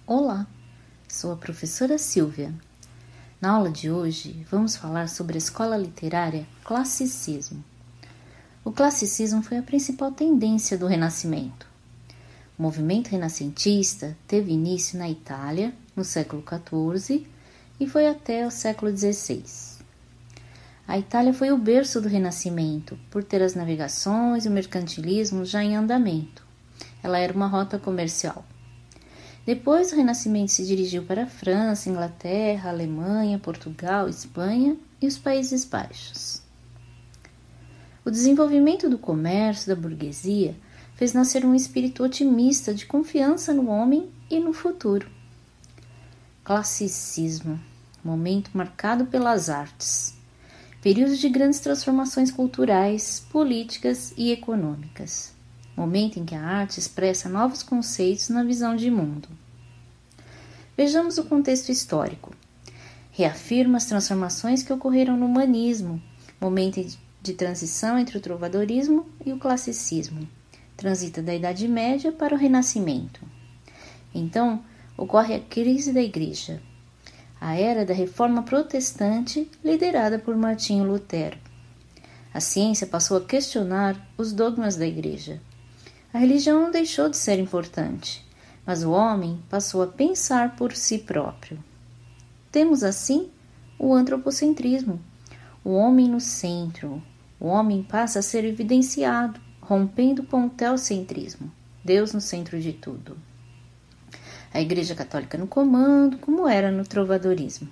Olá, sou a professora Silvia. Na aula de hoje, vamos falar sobre a escola literária Classicismo. O classicismo foi a principal tendência do Renascimento. O movimento renascentista teve início na Itália, no século XIV, e foi até o século XVI. A Itália foi o berço do Renascimento, por ter as navegações e o mercantilismo já em andamento. Ela era uma rota comercial. Depois, o Renascimento se dirigiu para a França, Inglaterra, Alemanha, Portugal, Espanha e os Países Baixos. O desenvolvimento do comércio da burguesia fez nascer um espírito otimista de confiança no homem e no futuro. Classicismo, momento marcado pelas artes. Período de grandes transformações culturais, políticas e econômicas. Momento em que a arte expressa novos conceitos na visão de mundo. Vejamos o contexto histórico. Reafirma as transformações que ocorreram no humanismo, momento de transição entre o trovadorismo e o classicismo. Transita da Idade Média para o Renascimento. Então, ocorre a crise da Igreja. A era da Reforma Protestante, liderada por Martinho Lutero. A ciência passou a questionar os dogmas da Igreja. A religião não deixou de ser importante, mas o homem passou a pensar por si próprio. Temos, assim, o antropocentrismo, o homem no centro. O homem passa a ser evidenciado, rompendo com o teocentrismo, Deus no centro de tudo. A Igreja Católica no comando, como era no trovadorismo.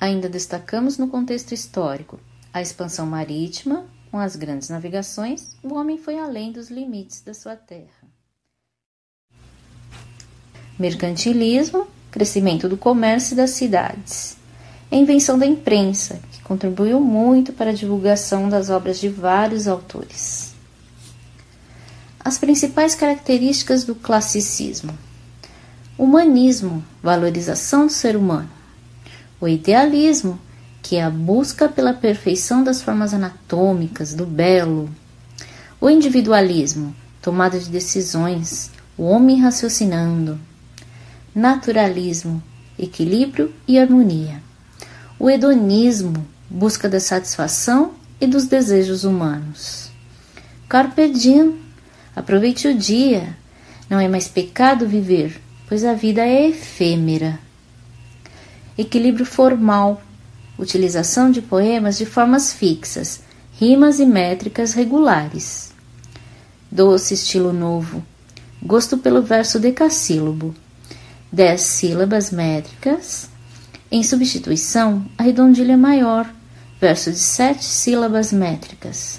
Ainda destacamos no contexto histórico a expansão marítima. Com as grandes navegações, o homem foi além dos limites da sua terra. Mercantilismo, crescimento do comércio e das cidades. A invenção da imprensa, que contribuiu muito para a divulgação das obras de vários autores. As principais características do classicismo. Humanismo, valorização do ser humano. O idealismo, que é a busca pela perfeição das formas anatômicas, do belo. O individualismo, tomada de decisões, o homem raciocinando. Naturalismo, equilíbrio e harmonia. O hedonismo, busca da satisfação e dos desejos humanos. Carpe diem, aproveite o dia, não é mais pecado viver, pois a vida é efêmera. Equilíbrio formal, utilização de poemas de formas fixas, rimas e métricas regulares. Doce estilo novo, gosto pelo verso decassílabo, 10 sílabas métricas. Em substituição, a redondilha maior, verso de 7 sílabas métricas.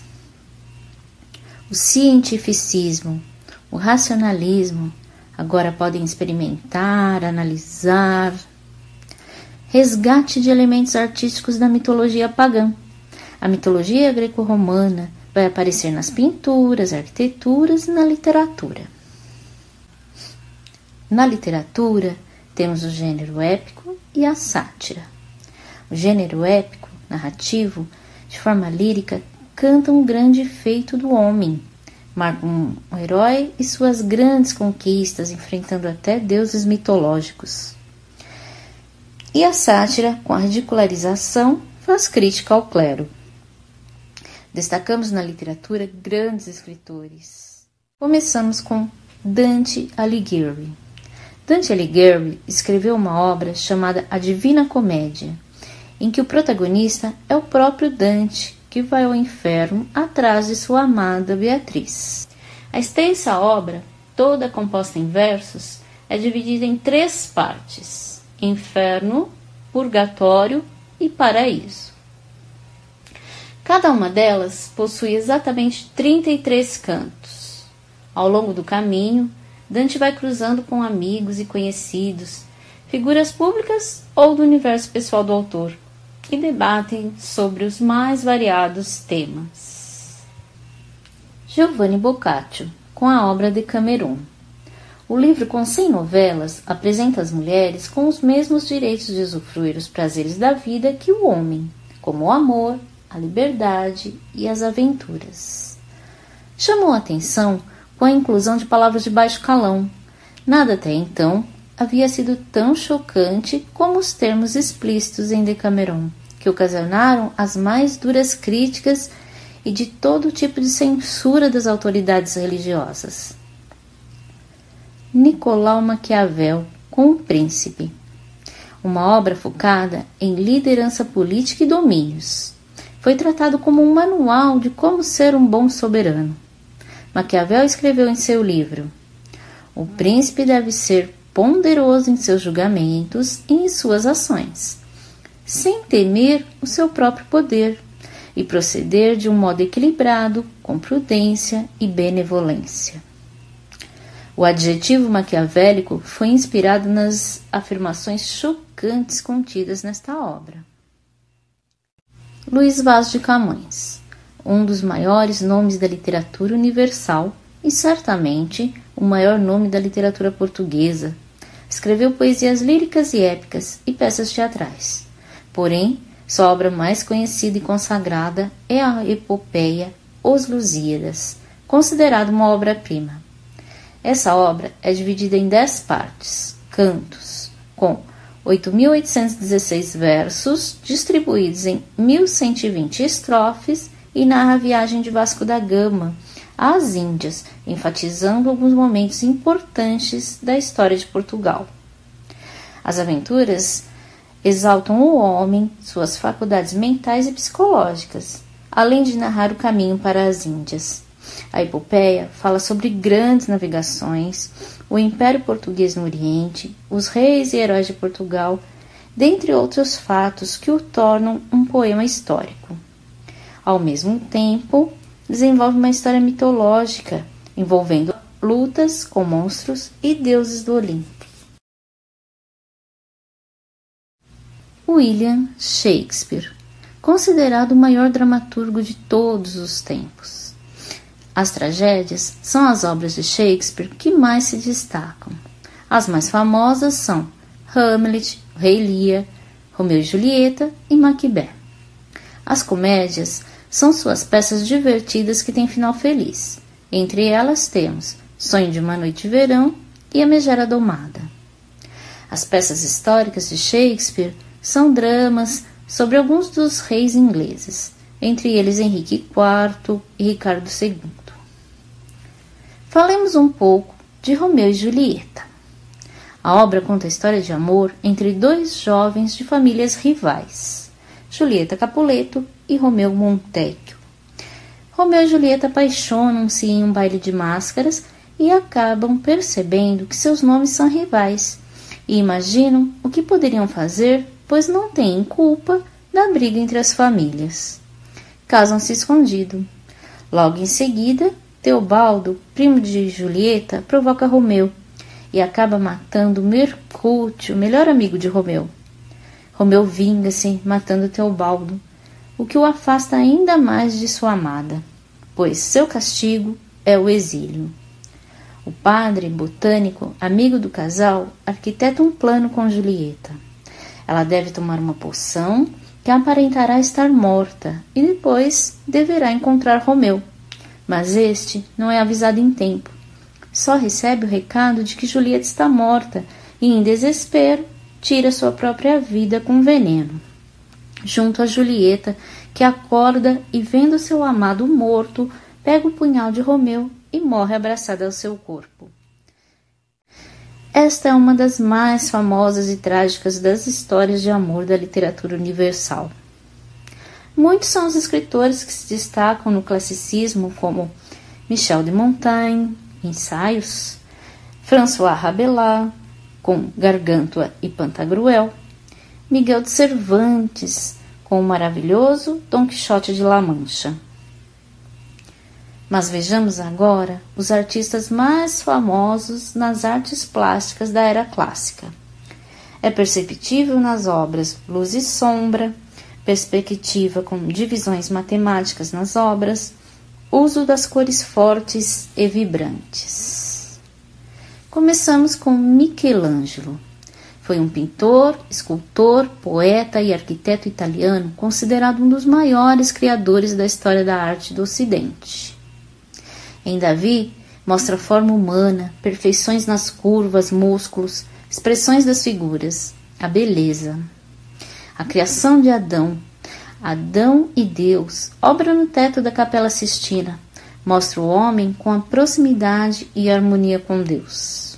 O cientificismo, o racionalismo, agora podem experimentar, analisar. Resgate de elementos artísticos da mitologia pagã. A mitologia greco-romana vai aparecer nas pinturas, arquiteturas e na literatura. Na literatura, temos o gênero épico e a sátira. O gênero épico, narrativo, de forma lírica, canta um grande feito do homem. Marcam o herói e suas grandes conquistas, enfrentando até deuses mitológicos. E a sátira, com a ridicularização, faz crítica ao clero. Destacamos na literatura grandes escritores. Começamos com Dante Alighieri. Dante Alighieri escreveu uma obra chamada A Divina Comédia, em que o protagonista é o próprio Dante, que vai ao inferno atrás de sua amada Beatriz. A extensa obra, toda composta em versos, é dividida em 3 partes: Inferno, Purgatório e Paraíso. Cada uma delas possui exatamente 33 cantos. Ao longo do caminho, Dante vai cruzando com amigos e conhecidos, figuras públicas ou do universo pessoal do autor, que debatem sobre os mais variados temas. Giovanni Boccaccio, com a obra Decameron. O livro, com 100 novelas, apresenta as mulheres com os mesmos direitos de usufruir os prazeres da vida que o homem, como o amor, a liberdade e as aventuras. Chamou a atenção com a inclusão de palavras de baixo calão, nada até então havia sido tão chocante como os termos explícitos em Decameron, que ocasionaram as mais duras críticas e de todo tipo de censura das autoridades religiosas. Nicolau Maquiavel com o Príncipe, uma obra focada em liderança política e domínios. Foi tratado como um manual de como ser um bom soberano. Maquiavel escreveu em seu livro: "O príncipe deve ser ponderoso em seus julgamentos e em suas ações, sem temer o seu próprio poder, e proceder de um modo equilibrado, com prudência e benevolência." O adjetivo maquiavélico foi inspirado nas afirmações chocantes contidas nesta obra. Luís Vaz de Camões, um dos maiores nomes da literatura universal e certamente o maior nome da literatura portuguesa, escreveu poesias líricas e épicas e peças teatrais. Porém, sua obra mais conhecida e consagrada é a epopeia Os Lusíadas, considerada uma obra-prima. Essa obra é dividida em 10 partes, cantos, com 8.816 versos, distribuídos em 1.120 estrofes, e narra a viagem de Vasco da Gama às Índias, enfatizando alguns momentos importantes da história de Portugal. As aventuras exaltam o homem, suas faculdades mentais e psicológicas, além de narrar o caminho para as Índias. A epopeia fala sobre grandes navegações, o Império Português no Oriente, os reis e heróis de Portugal, dentre outros fatos que o tornam um poema histórico. Ao mesmo tempo, desenvolve uma história mitológica, envolvendo lutas com monstros e deuses do Olimpo. William Shakespeare, considerado o maior dramaturgo de todos os tempos. As tragédias são as obras de Shakespeare que mais se destacam. As mais famosas são Hamlet, o Rei Lear, Romeu e Julieta e Macbeth. As comédias são suas peças divertidas que têm final feliz. Entre elas temos Sonho de uma Noite de Verão e A Megera Domada. As peças históricas de Shakespeare são dramas sobre alguns dos reis ingleses, entre eles Henrique IV e Ricardo II. Falemos um pouco de Romeu e Julieta. A obra conta a história de amor entre dois jovens de famílias rivais, Julieta Capuleto e Romeu Montecchio. Romeu e Julieta apaixonam-se em um baile de máscaras e acabam percebendo que seus nomes são rivais e imaginam o que poderiam fazer, pois não têm culpa da briga entre as famílias. Casam-se escondido. Logo em seguida, Teobaldo, primo de Julieta, provoca Romeu e acaba matando Mercúcio, melhor amigo de Romeu. Romeu vinga-se, matando Teobaldo, o que o afasta ainda mais de sua amada, pois seu castigo é o exílio. O padre botânico, amigo do casal, arquiteta um plano com Julieta. Ela deve tomar uma poção que aparentará estar morta e depois deverá encontrar Romeu. Mas este não é avisado em tempo. Só recebe o recado de que Julieta está morta e, em desespero, tira sua própria vida com veneno. Junto a Julieta, que acorda e, vendo seu amado morto, pega o punhal de Romeu e morre abraçada ao seu corpo. Esta é uma das mais famosas e trágicas das histórias de amor da literatura universal. Muitos são os escritores que se destacam no classicismo, como Michel de Montaigne, Ensaios, François Rabelais, com Gargantua e Pantagruel, Miguel de Cervantes, com o maravilhoso Dom Quixote de La Mancha. Mas vejamos agora os artistas mais famosos nas artes plásticas da era clássica. É perceptível nas obras Luz e Sombra, perspectiva com divisões matemáticas nas obras, uso das cores fortes e vibrantes. Começamos com Michelangelo. Foi um pintor, escultor, poeta e arquiteto italiano considerado um dos maiores criadores da história da arte do Ocidente. Em Davi, mostra a forma humana, perfeições nas curvas, músculos, Expressões das figuras: a beleza, a criação de Adão e Deus, obra no teto da Capela Sistina, mostra o homem com a proximidade e harmonia com Deus.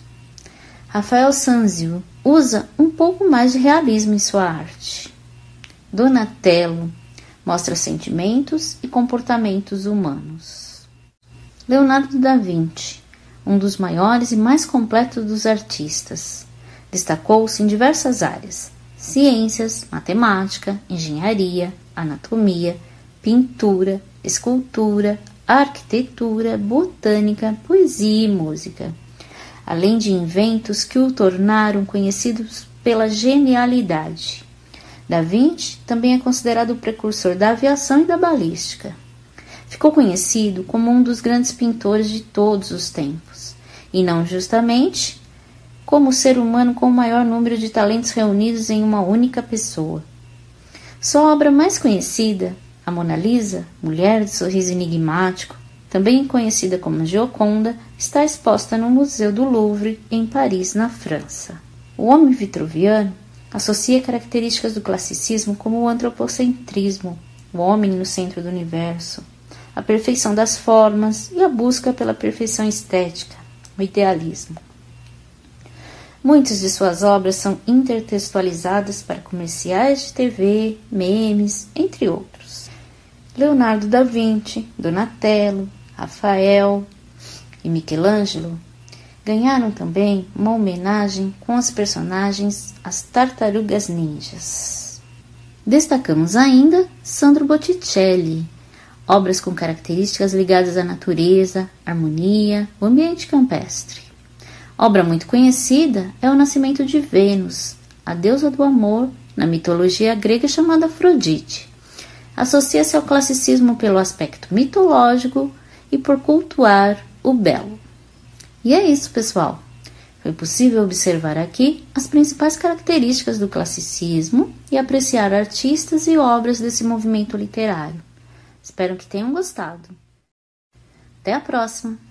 Rafael Sanzio usa um pouco mais de realismo em sua arte. Donatello mostra sentimentos e comportamentos humanos. Leonardo da Vinci, um dos maiores e mais completos dos artistas, destacou-se em diversas áreas: ciências, matemática, engenharia, anatomia, pintura, escultura, arquitetura, botânica, poesia e música, além de inventos que o tornaram conhecido pela genialidade. Da Vinci também é considerado o precursor da aviação e da balística. Ficou conhecido como um dos grandes pintores de todos os tempos, e não justamente como o ser humano com o maior número de talentos reunidos em uma única pessoa. Sua obra mais conhecida, a Mona Lisa, mulher de sorriso enigmático, também conhecida como Gioconda, está exposta no Museu do Louvre, em Paris, na França. O homem vitruviano associa características do classicismo como o antropocentrismo, o homem no centro do universo, a perfeição das formas e a busca pela perfeição estética, o idealismo. Muitas de suas obras são intertextualizadas para comerciais de TV, memes, entre outros. Leonardo da Vinci, Donatello, Rafael e Michelangelo ganharam também uma homenagem com as personagens as Tartarugas Ninjas. Destacamos ainda Sandro Botticelli, obras com características ligadas à natureza, harmonia, o ambiente campestre. Obra muito conhecida é O Nascimento de Vênus, a deusa do amor, na mitologia grega chamada Afrodite. Associa-se ao classicismo pelo aspecto mitológico e por cultuar o belo. E é isso, pessoal. Foi possível observar aqui as principais características do classicismo e apreciar artistas e obras desse movimento literário. Espero que tenham gostado. Até a próxima!